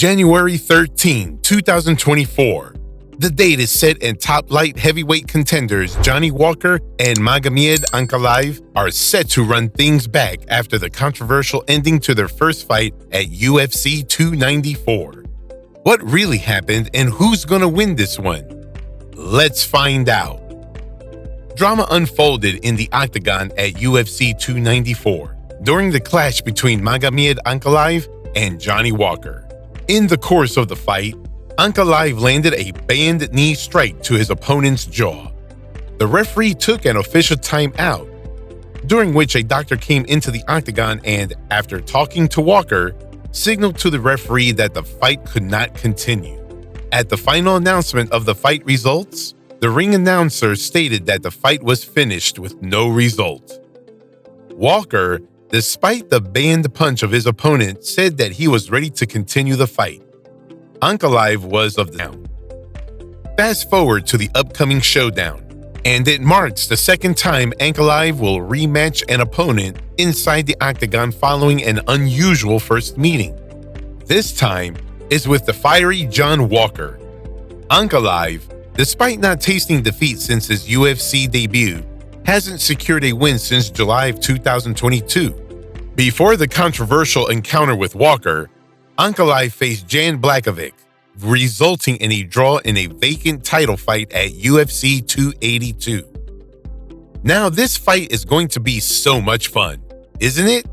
January 13, 2024. The date is set and top light heavyweight contenders Johnny Walker and Magomed Ankalaev are set to run things back after the controversial ending to their first fight at UFC 294. What really happened and who's gonna win this one? Let's find out. Drama unfolded in the octagon at UFC 294 during the clash between Magomed Ankalaev and Johnny Walker. In the course of the fight, Ankalaev landed a banned knee strike to his opponent's jaw. The referee took an official timeout, during which a doctor came into the octagon and, after talking to Walker, signaled to the referee that the fight could not continue. At the final announcement of the fight results, the ring announcer stated that the fight was finished with no result. Walker, despite the banned punch of his opponent, said that he was ready to continue the fight. Ankalaev was of the down. Fast forward to the upcoming Showdown, and it marks the second time Ankalaev will rematch an opponent inside the octagon following an unusual first meeting. This time is with the fiery John Walker. Ankalaev, despite not tasting defeat since his UFC debut, hasn't secured a win since July of 2022. Before the controversial encounter with Walker, Ankalaev faced Jan Blachowicz, resulting in a draw in a vacant title fight at UFC 282. Now this fight is going to be so much fun, isn't it?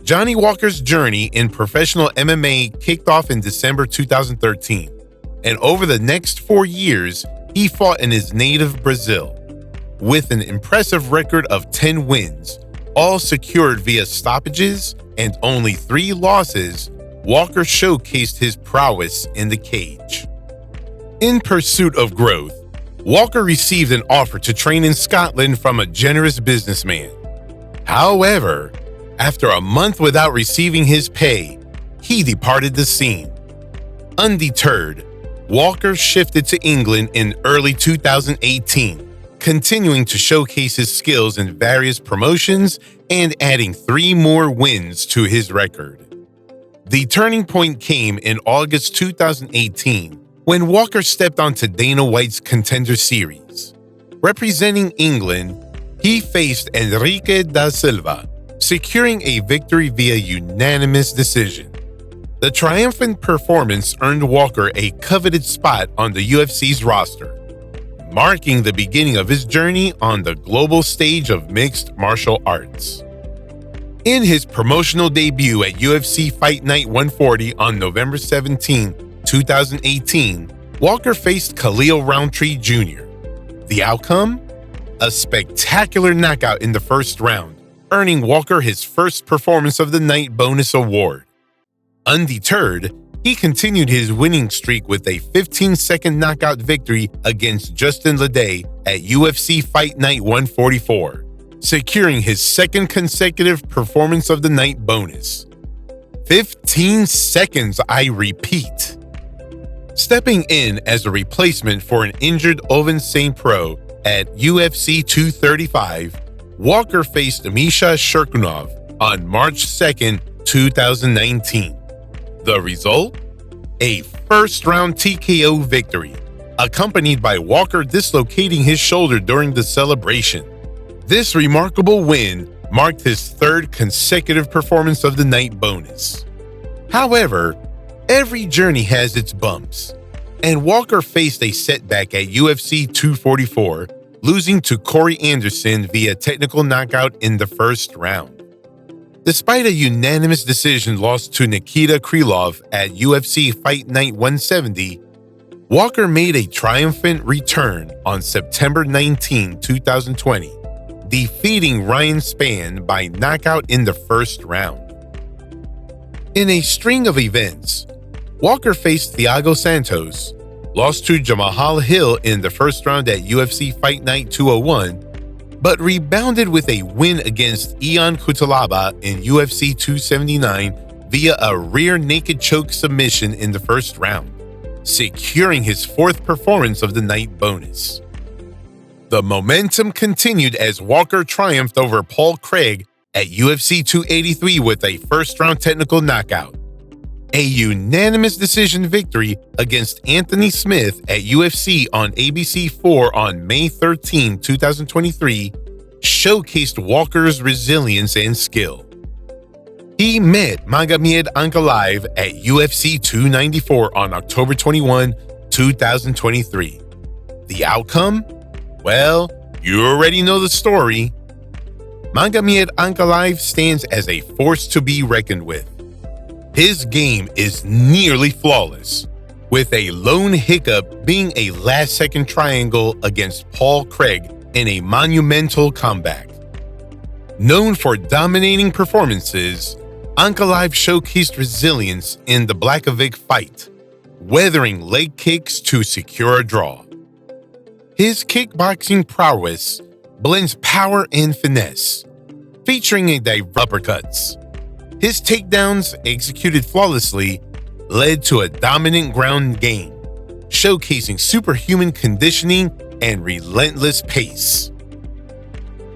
Johnny Walker's journey in professional MMA kicked off in December 2013, and over the next 4 years, he fought in his native Brazil. With an impressive record of 10 wins, all secured via stoppages and only 3 losses, Walker showcased his prowess in the cage. In pursuit of growth, Walker received an offer to train in Scotland from a generous businessman. However, after a month without receiving his pay, he departed the scene. Undeterred, Walker shifted to England in early 2018, continuing to showcase his skills in various promotions and adding 3 more wins to his record. The turning point came in August 2018 when Walker stepped onto Dana White's Contender Series. Representing England, he faced Enrique da Silva, securing a victory via unanimous decision. The triumphant performance earned Walker a coveted spot on the UFC's roster, marking the beginning of his journey on the global stage of mixed martial arts. In his promotional debut at UFC Fight Night 140 on November 17, 2018, Walker faced Khalil Rountree Jr. The outcome? A spectacular knockout in the first round, earning Walker his first Performance of the Night bonus award. Undeterred, he continued his winning streak with a 15-second knockout victory against Justin Leday at UFC Fight Night 144, securing his second consecutive Performance of the Night bonus. 15 seconds, I repeat. Stepping in as a replacement for an injured Ovince St. Preux at UFC 235, Walker faced Misha Shirkunov on March 2, 2019. The result? A first-round TKO victory, accompanied by Walker dislocating his shoulder during the celebration. This remarkable win marked his 3rd consecutive Performance of the Night bonus. However, every journey has its bumps, and Walker faced a setback at UFC 244, losing to Corey Anderson via technical knockout in the first round. Despite a unanimous decision loss to Nikita Krylov at UFC Fight Night 170, Walker made a triumphant return on September 19, 2020, defeating Ryan Spann by knockout in the first round. In a string of events, Walker faced Thiago Santos, lost to Jamahal Hill in the first round at UFC Fight Night 201, but rebounded with a win against Ion Cutelaba in UFC 279 via a rear naked choke submission in the first round, securing his 4th Performance of the Night bonus. The momentum continued as Walker triumphed over Paul Craig at UFC 283 with a first-round technical knockout. A unanimous decision victory against Anthony Smith at UFC on ABC4 on May 13, 2023, showcased Walker's resilience and skill. He met Magomed Ankalaev at UFC 294 on October 21, 2023. The outcome? Well, you already know the story. Magomed Ankalaev stands as a force to be reckoned with. His game is nearly flawless, with a lone hiccup being a last-second triangle against Paul Craig in a monumental comeback. Known for dominating performances, Ankalaev showcased resilience in the Blachowicz fight, weathering leg kicks to secure a draw. His kickboxing prowess blends power and finesse, featuring a diverse uppercuts. His takedowns, executed flawlessly, led to a dominant ground game, showcasing superhuman conditioning and relentless pace.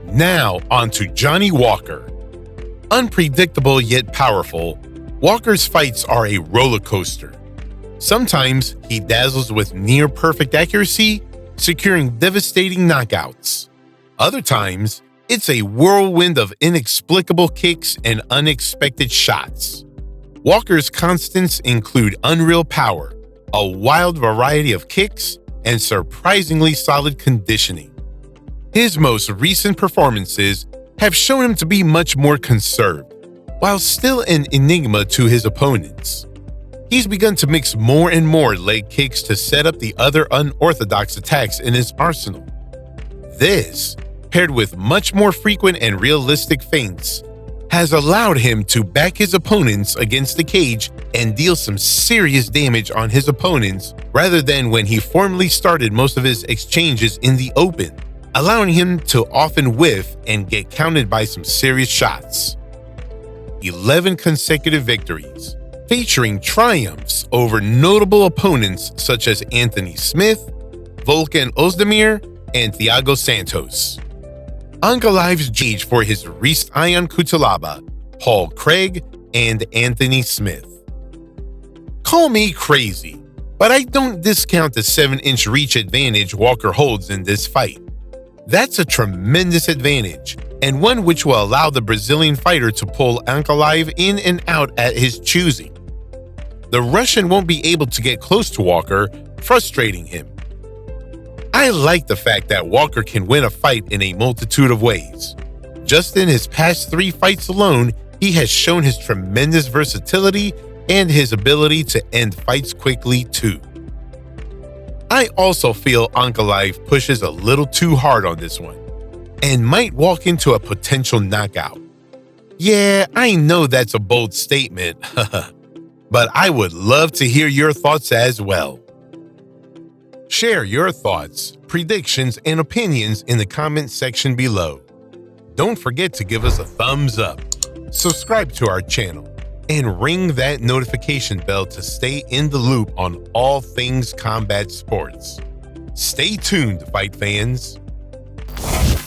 Now on to Johnny Walker. Unpredictable yet powerful, Walker's fights are a roller coaster. Sometimes he dazzles with near-perfect accuracy, securing devastating knockouts. Other times, it's a whirlwind of inexplicable kicks and unexpected shots. Walker's constants include unreal power, a wild variety of kicks, and surprisingly solid conditioning. His most recent performances have shown him to be much more conserved, while still an enigma to his opponents. He's begun to mix more and more leg kicks to set up the other unorthodox attacks in his arsenal. This, paired with much more frequent and realistic feints, has allowed him to back his opponents against the cage and deal some serious damage on his opponents rather than when he formerly started most of his exchanges in the open, allowing him to often whiff and get counted by some serious shots. 11 consecutive victories, featuring triumphs over notable opponents such as Anthony Smith, Volkan Ozdemir, and Thiago Santos. Ankalaev's gauge for his recent Ion Cutelaba, Paul Craig, and Anthony Smith. Call me crazy, but I don't discount the 7-inch reach advantage Walker holds in this fight. That's a tremendous advantage, and one which will allow the Brazilian fighter to pull Ankalaev in and out at his choosing. The Russian won't be able to get close to Walker, frustrating him. I like the fact that Walker can win a fight in a multitude of ways. Just in his past 3 fights alone, he has shown his tremendous versatility and his ability to end fights quickly too. I also feel Ankalaev pushes a little too hard on this one, and might walk into a potential knockout. Yeah, I know that's a bold statement, but I would love to hear your thoughts as well. Share your thoughts, predictions, and opinions in the comment section below. Don't forget to give us a thumbs up, subscribe to our channel, and ring that notification bell to stay in the loop on all things combat sports. Stay tuned, fight fans.